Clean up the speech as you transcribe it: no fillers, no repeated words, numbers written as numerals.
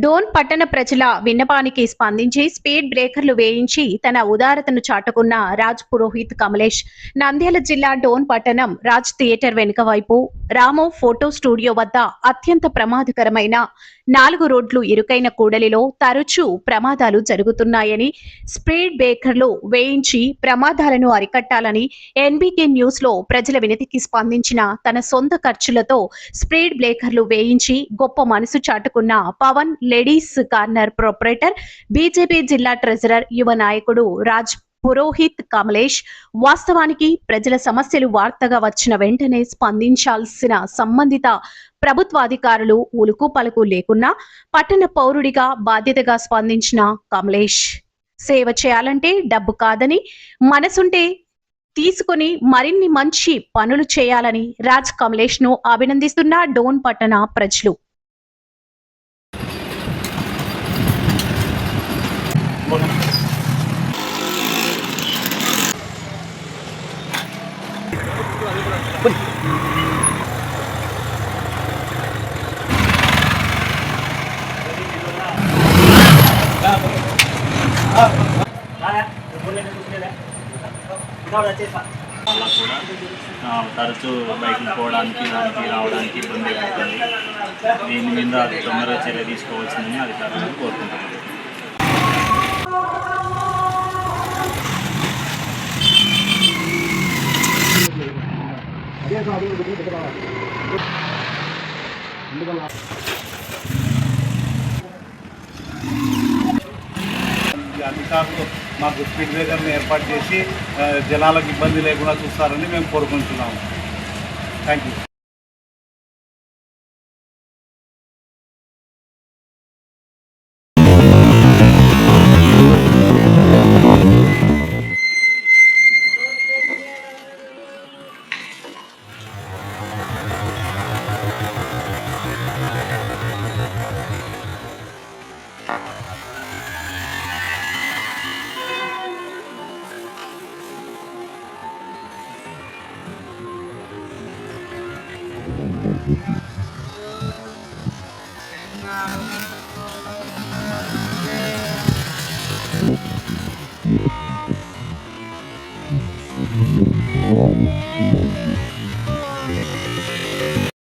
డోన్ పట్టణ ప్రజల విన్నపానికి స్పందించి స్పీడ్ బ్రేకర్లు వేయించి తన ఉదారతను చాటుకున్న రాజ్ పురోహిత్ కమలేష్ నంద్యాల జిల్లా డోన్ పట్టణం రాజ్ థియేటర్ వెనుక వైపు రామో ఫోటో స్టూడియో వద్ద అత్యంత ప్రమాదకరమైన 4 రోడ్లు ఇరుకైన కూడలిలో తరచూ ప్రమాదాలు జరుగుతున్నాయని స్పీడ్ బ్రేకర్లు వేయించి ప్రమాదాలను అరికట్టాలని ఎన్బీకే న్యూస్ లో ప్రజల వినతికి స్పందించిన తన సొంత ఖర్చులతో స్పీడ్ బ్రేకర్లు వేయించి గొప్ప మనసు చాటుకున్న Pawan ladies corner proprietor BJP జిల్లా ట్రెజరర్ యువ నాయకుడు రాజ్ పురోహిత్ కమలేష్ వాస్తవానికి ప్రజల సమస్యలు వార్తగా వచ్చిన వెంటనే స్పందించాల్సిన సంబంధిత ప్రభుత్వాధికారులు ఉలుకు పలుకు లేకున్నా పట్టణ పౌరుడిగా బాధ్యతగా స్పందించిన కమలేష్ సేవ చేయాలంటే డబ్బు కాదని మనసుంటే తీసుకుని మరిన్ని మంచి పనులు చేయాలని రాజ్ కమలేష్ ను అభినందిస్తున్న డోన్ పట్టణ ప్రజలు. తరచూ బైక్లు పోవడానికి దానికి రావడానికి ఇబ్బంది అవుతుంది. దీని మీద తొందరగా చర్య తీసుకోవాల్సిందని అధికారులను కోరుకుంటున్నాను. అధికారులు మాకు స్పీడ్ బ్రేకర్ని ఏర్పాటు చేసి జనాలకు ఇబ్బంది లేకుండా చూస్తారని మేము కోరుకుంటున్నాము. Thank you. Thank you.